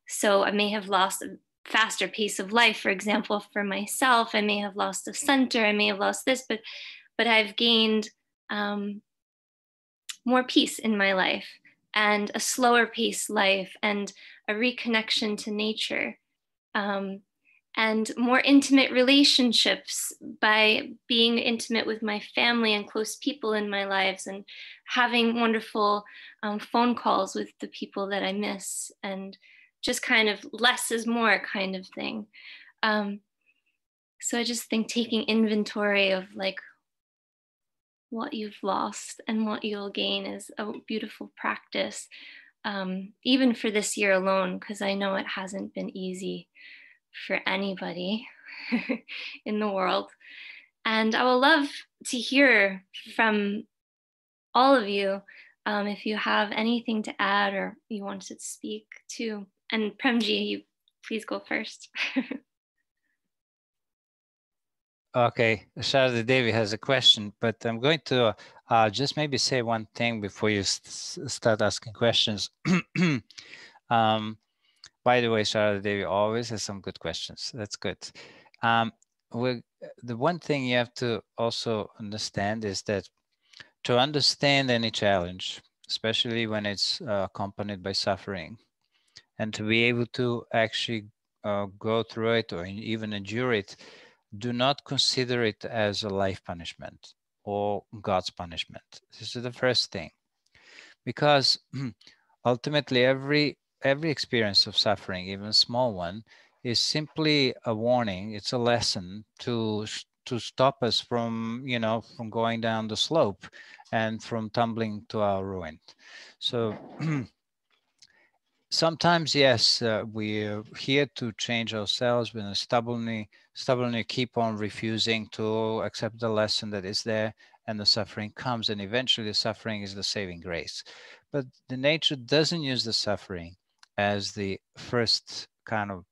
So I may have lost a faster pace of life, for example, for myself. I may have lost a center, I may have lost this, but I've gained more peace in my life, and a slower pace life, and a reconnection to nature. And more intimate relationships by being intimate with my family and close people in my lives, and having wonderful phone calls with the people that I miss, and just kind of less is more kind of thing. So I just think taking inventory of like what you've lost and what you'll gain is a beautiful practice, even for this year alone, because I know it hasn't been easy for anybody in the world. And I would love to hear from all of you if you have anything to add or you want to speak too. And Premji, you please go first. Okay, Sharada Devi has a question, but I'm going to just maybe say one thing before you start asking questions. By the way, Sharada Devi always has some good questions. That's good. The one thing you have to also understand is that to understand any challenge, especially when it's accompanied by suffering, and to be able to actually go through it or even endure it, do not consider it as a life punishment or God's punishment. This is the first thing, because ultimately every experience of suffering, even a small one, is simply a warning. It's a lesson to stop us from, you know, from going down the slope and from tumbling to our ruin. So sometimes, yes, we're here to change ourselves, but stubbornly keep on refusing to accept the lesson that is there, and the suffering comes, and eventually the suffering is the saving grace. But the nature doesn't use the suffering as the first kind of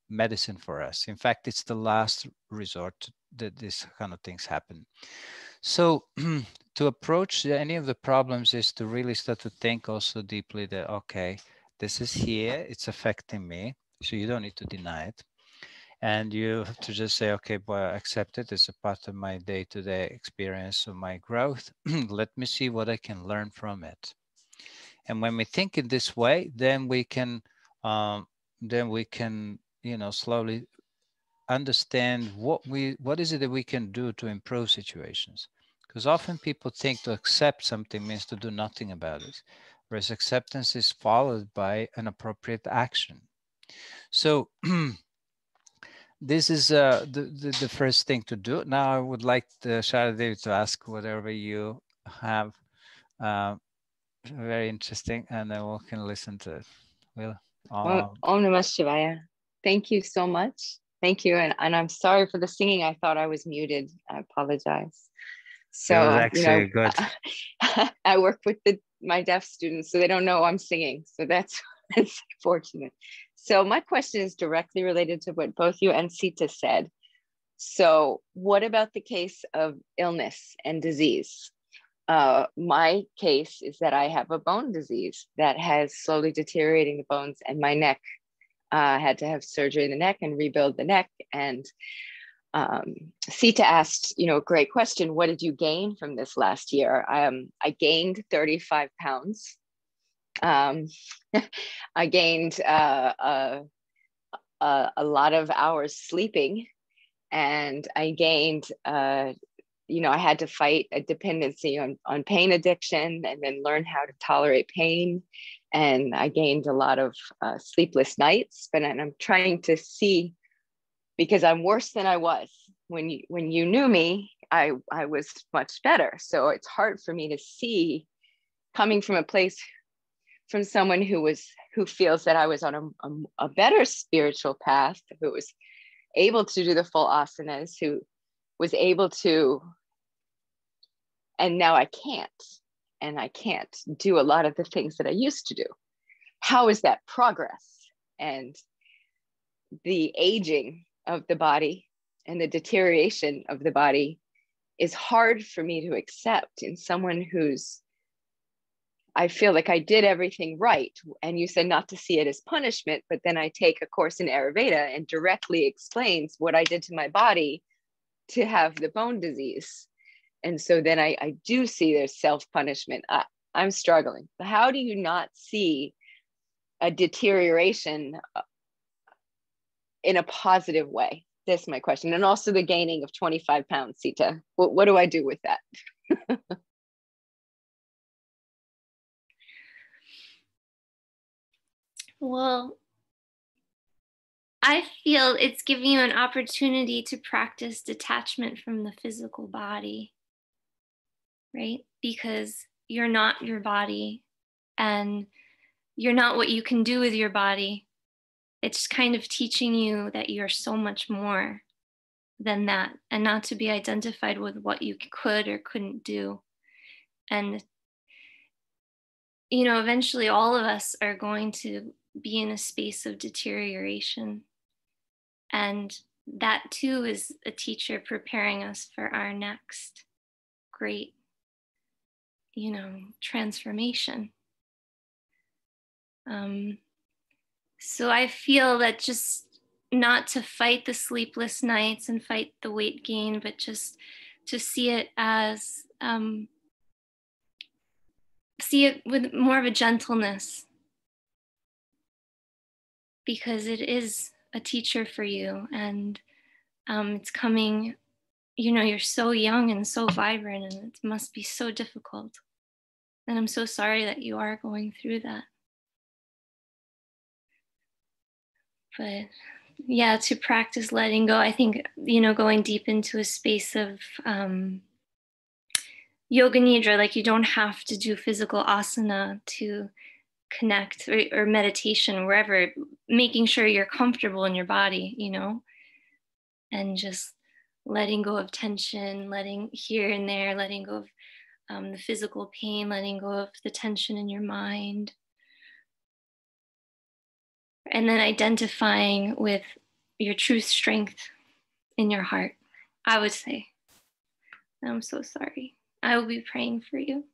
medicine for us. In fact, it's the last resort that this kind of things happen. So to approach any of the problems is to really start to think also deeply that, okay, this is here, it's affecting me. So you don't need to deny it. And you have to just say, okay, well, accept it. It's a part of my day-to-day experience of my growth. Let me see what I can learn from it. And when we think in this way, then we can, you know, slowly understand what is it that we can do to improve situations. Because often people think to accept something means to do nothing about it, whereas acceptance is followed by an appropriate action. So this is the first thing to do. Now I would like Sharada to ask whatever you have, very interesting, and then we can listen to it. Om Namah Shivaya. Thank you so much. Thank you. And I'm sorry for the singing. I thought I was muted. I apologize. So, actually good. I work with my deaf students, so they don't know I'm singing. So that's fortunate. So my question is directly related to what both you and Sita said. So what about the case of illness and disease? My case is that I have a bone disease that has slowly deteriorating the bones, and my neck had to have surgery in the neck and rebuild the neck. And Sita asked, great question. What did you gain from this last year? I gained 35 pounds. Um, I gained a lot of hours sleeping, and I gained, I had to fight a dependency on pain addiction, and then learn how to tolerate pain. And I gained a lot of sleepless nights, but I'm trying to see, because I'm worse than I was. When you knew me, I was much better. So it's hard for me to see, coming from a place, from someone who feels that I was on a better spiritual path, who was able to do the full asanas, who was able to, and now I can't. And I can't do a lot of the things that I used to do. How is that progress? And the aging of the body and the deterioration of the body is hard for me to accept in someone I feel like I did everything right. And you said not to see it as punishment, but then I take a course in Ayurveda and directly explains what I did to my body to have the bone disease. And so then I do see there's self-punishment. I'm struggling. How do you not see a deterioration in a positive way? That's my question. And also the gaining of 25 pounds, Sita. What do I do with that? Well, I feel it's giving you an opportunity to practice detachment from the physical body, right? Because you're not your body, and you're not what you can do with your body. It's kind of teaching you that you're so much more than that, and not to be identified with what you could or couldn't do. And, eventually all of us are going to be in a space of deterioration. And that too is a teacher preparing us for our next great, transformation. So I feel that just not to fight the sleepless nights and fight the weight gain, but just to see it as, see it with more of a gentleness, because it is a teacher for you, and it's coming, you're so young and so vibrant, and it must be so difficult. And I'm so sorry that you are going through that. But yeah, to practice letting go, I think, going deep into a space of yoga nidra, like you don't have to do physical asana to connect, or meditation, wherever, making sure you're comfortable in your body, and just letting go of tension, letting here and there, letting go of the physical pain, letting go of the tension in your mind. And then identifying with your true strength in your heart, I would say. I'm so sorry. I will be praying for you.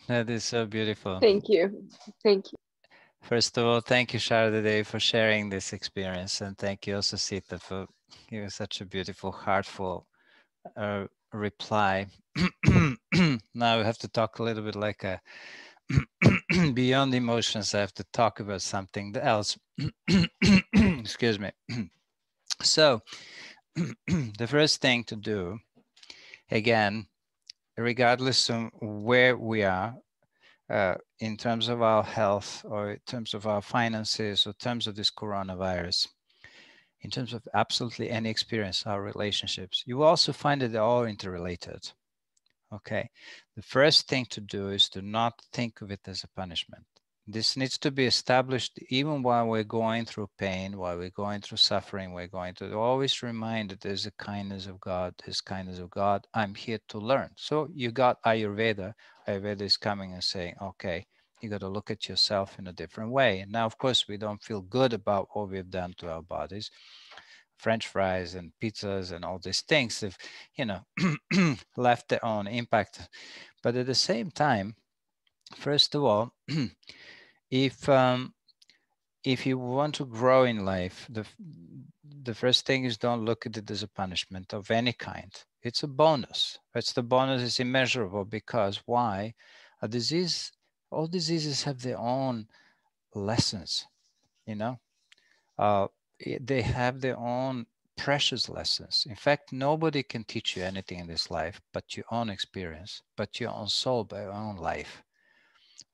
That is so beautiful. Thank you. Thank you. First of all, thank you, Sharada, for sharing this experience. And thank you also, Sita, for giving such a beautiful, heartful reply. Now we have to talk a little bit like a beyond emotions. I have to talk about something else. Excuse me. So the first thing to do, again, regardless of where we are, in terms of our health, or in terms of our finances, or in terms of this coronavirus, in terms of absolutely any experience, our relationships, you will also find that they're all interrelated. Okay. The first thing to do is to not think of it as a punishment. This needs to be established even while we're going through pain, while we're going through suffering, we're going to always remind that there's a kindness of God, there's kindness of God. I'm here to learn. So you got Ayurveda. Ayurveda is coming and saying, okay, you got to look at yourself in a different way. And now, of course, we don't feel good about what we've done to our bodies. French fries and pizzas and all these things have, left their own impact. But at the same time, first of all, if you want to grow in life, the first thing is don't look at it as a punishment of any kind. It's a bonus. It's the bonus is immeasurable because why? A disease, all diseases have their own lessons, you know. Uh, they have their own precious lessons. In fact, nobody can teach you anything in this life but your own experience, but your own soul, by your own life.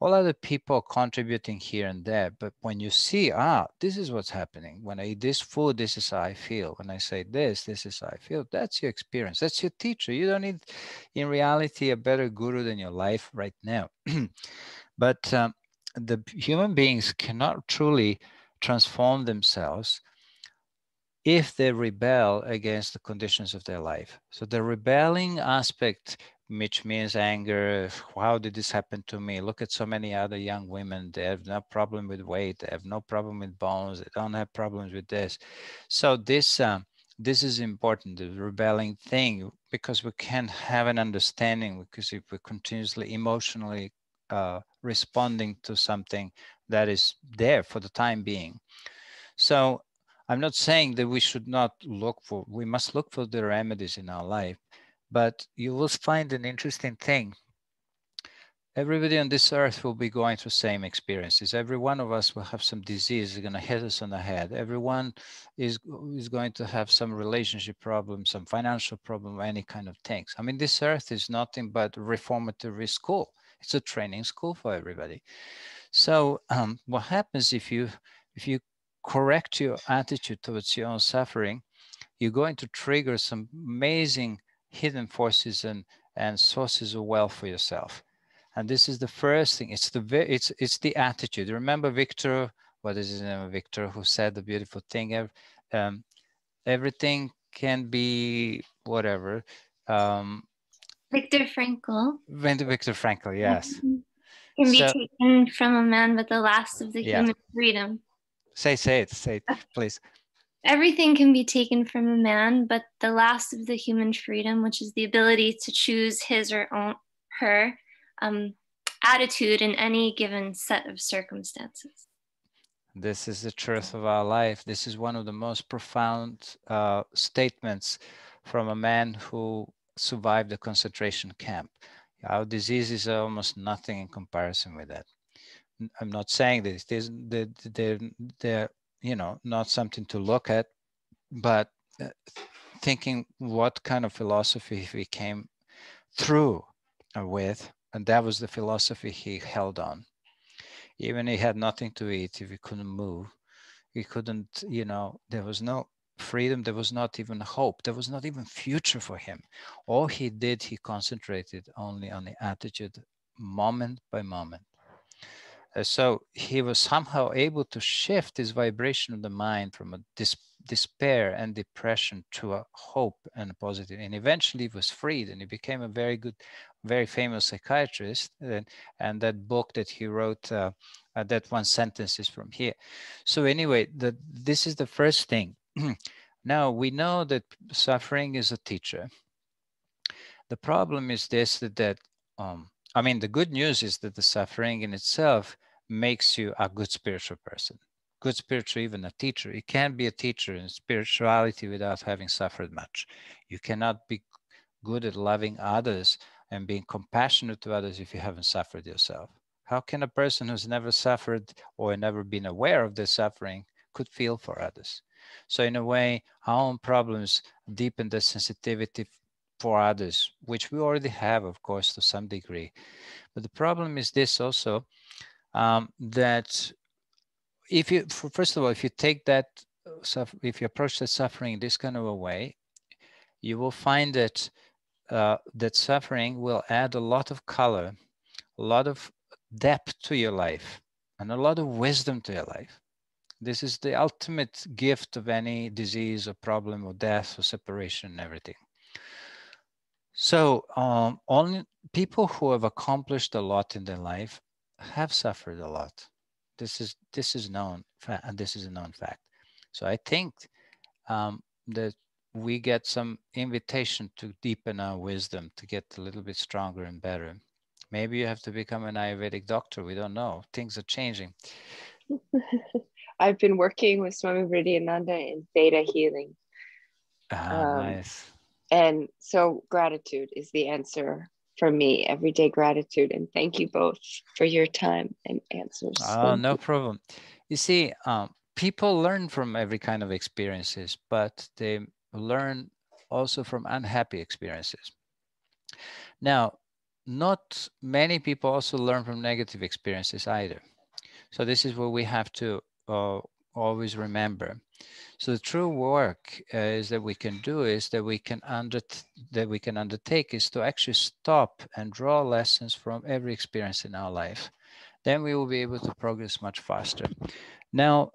All other people contributing here and there, but when you see, this is what's happening. When I eat this food, this is how I feel. When I say this is how I feel. That's your experience. That's your teacher. You don't need, in reality, a better guru than your life right now. But the human beings cannot truly transform themselves if they rebel against the conditions of their life. So the rebelling aspect, which means anger, how did this happen to me? Look at so many other young women, they have no problem with weight, they have no problem with bones, they don't have problems with this. So this is important, the rebelling thing, because we can have an understanding, because if we're continuously emotionally responding to something that is there for the time being. So I'm not saying that we should not look for, we must look for the remedies in our life, but you will find an interesting thing. Everybody on this earth will be going through same experiences. Every one of us will have some disease going to hit us on the head. Everyone is going to have some relationship problem, some financial problem, any kind of things. I mean, this earth is nothing but reformatory school. It's a training school for everybody. So what happens if you correct your attitude towards your own suffering, you're going to trigger some amazing hidden forces and sources of wealth for yourself. And this is the first thing. It's the attitude. Remember Victor, what is his name, Victor, who said the beautiful thing, everything can be whatever. Viktor Frankl. Victor Frankl, yes. Can be So taken from a man, but the last of the yeah, human freedom. say it, please. Everything can be taken from a man, but the last of the human freedom, which is the ability to choose his or her attitude in any given set of circumstances. This is the truth of our life. This is one of the most profound statements from a man who survived the concentration camp. Our disease is almost nothing in comparison with that. I'm not saying this. They're not something to look at, but thinking what kind of philosophy he came through with, and that was the philosophy he held on. Even he had nothing to eat, if he couldn't move, he couldn't, there was no freedom, there was not even hope, there was not even future for him. All he did, he concentrated only on the attitude, moment by moment. So he was somehow able to shift his vibration of the mind from a despair and depression to a hope and a positive. And eventually he was freed and he became a very good, very famous psychiatrist. And that book that he wrote, that one sentence is from here. So anyway, this is the first thing. Now we know that suffering is a teacher. The problem is this, that the good news is that the suffering in itself makes you a good spiritual person, good spiritual, even a teacher. You can't be a teacher in spirituality without having suffered much. You cannot be good at loving others and being compassionate to others if you haven't suffered yourself. How can a person who's never suffered or never been aware of their suffering could feel for others? So in a way, our own problems deepen the sensitivity for others, which we already have, of course, to some degree. But the problem is this also, that if you, first of all, if you take that, if you approach the suffering in this kind of a way, you will find that that suffering will add a lot of color, a lot of depth to your life, and a lot of wisdom to your life. This is the ultimate gift of any disease or problem or death or separation and everything. So only people who have accomplished a lot in their life have suffered a lot. This is known, and this is a known fact. So I think that we get some invitation to deepen our wisdom, to get a little bit stronger and better. Maybe you have to become an Ayurvedic doctor. We don't know. Things are changing. I've been working with Swami Viridiananda in theta healing. Nice. And so gratitude is the answer for me, everyday gratitude. And thank you both for your time and answers. No problem. You see, people learn from every kind of experiences, but they learn also from unhappy experiences. Now, not many people also learn from negative experiences either. So this is what we have to always remember. So the true work is that we can do is that we can undertake is to actually stop and draw lessons from every experience in our life. Then we will be able to progress much faster. Now,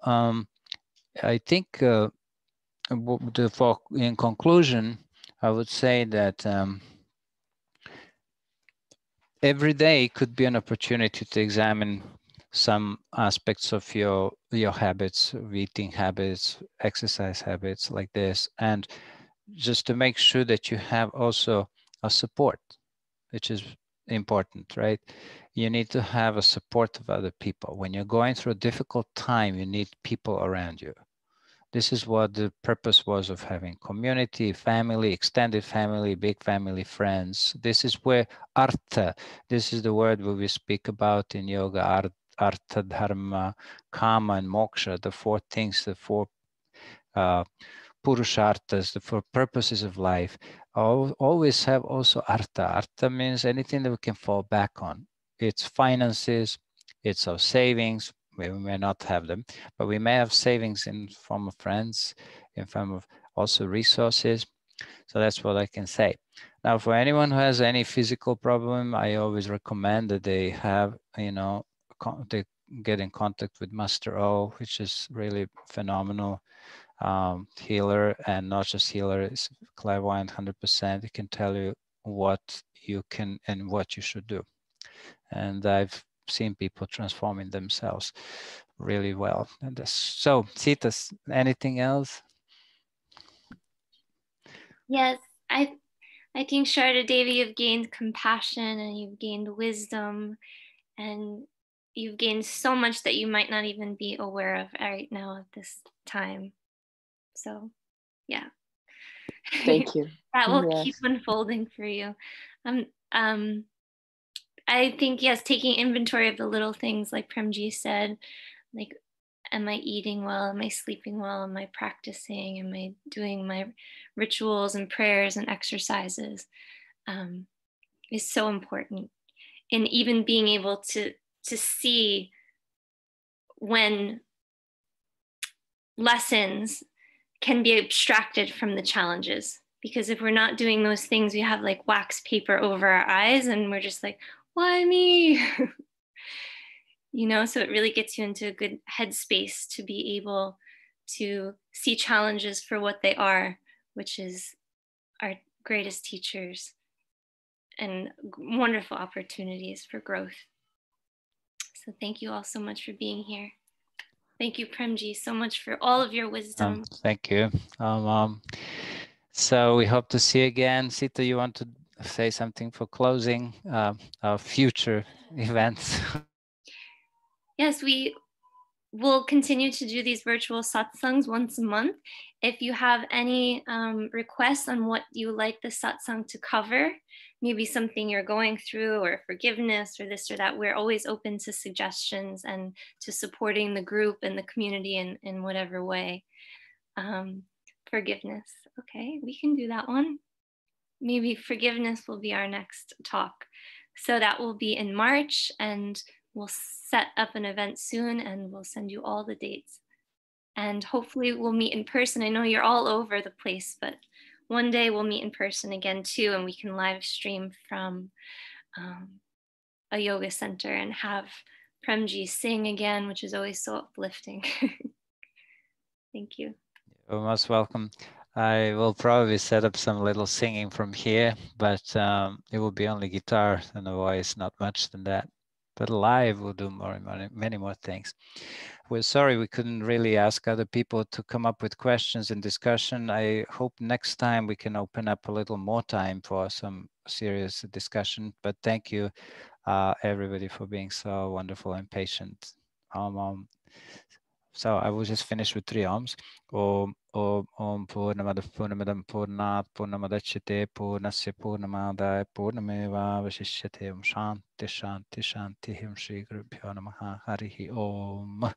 I think in conclusion, I would say that every day could be an opportunity to examine some aspects of your habits, eating habits, exercise habits like this, and just to make sure that you have also a support, which is important, right? You need to have a support of other people. When you're going through a difficult time, you need people around you. This is what the purpose was of having community, family, extended family, big family, friends. This is where artha, this is the word where we speak about in yoga, artha, dharma, kama, and moksha, the four things, the four purusharthas, the four purposes of life. Always have also artha. Artha means anything that we can fall back on. It's finances, it's our savings. We may not have them, but we may have savings in form of friends, in form of also resources. So that's what I can say. Now, for anyone who has any physical problem, I always recommend that they have, they get in contact with Master O, which is really phenomenal healer, and not just healer, is clairvoyant 100%. It can tell you what you can and what you should do. And I've seen people transforming themselves really well. And so, Sita, anything else? Yes, I think, Sharda Devi, you've gained compassion and you've gained wisdom, and you've gained so much that you might not even be aware of right now at this time. So, yeah. Thank you. That will keep unfolding for you. I think, yes, taking inventory of the little things, like Premji said, like, am I eating well? Am I sleeping well? Am I practicing? Am I doing my rituals and prayers and exercises? Is so important. And even being able to see when lessons can be abstracted from the challenges. Because if we're not doing those things, we have like wax paper over our eyes and we're just like, why me? So it really gets you into a good headspace to be able to see challenges for what they are, which is our greatest teachers and wonderful opportunities for growth. So thank you all so much for being here. Thank you, Premji, so much for all of your wisdom. Thank you. So we hope to see you again. Sita, you want to say something for closing our future events? Yes, we will continue to do these virtual satsangs once a month. If you have any requests on what you would like the satsang to cover, maybe something you're going through or forgiveness or this or that, we're always open to suggestions and to supporting the group and the community in whatever way. Forgiveness. Okay, we can do that one. Maybe forgiveness will be our next talk. So that will be in March, and we'll set up an event soon and we'll send you all the dates. And hopefully we'll meet in person. I know you're all over the place, but one day we'll meet in person again too, and we can live stream from a yoga center and have Premji sing again, which is always so uplifting. Thank you. You're most welcome. I will probably set up some little singing from here, but it will be only guitar and a voice, not much than that. But live we'll do many more things. We're sorry we couldn't really ask other people to come up with questions and discussion. I hope next time we can open up a little more time for some serious discussion. But thank you, everybody, for being so wonderful and patient. So I was just finished with 3 Oms. Om Purnamada Purnamidam Purnat Purnamadachite Purnasya Purnamadaya Purnameva Vashishyate Om Shanti Shanti Shanti Him Shri Gurubhyo Namaha Harihi Om.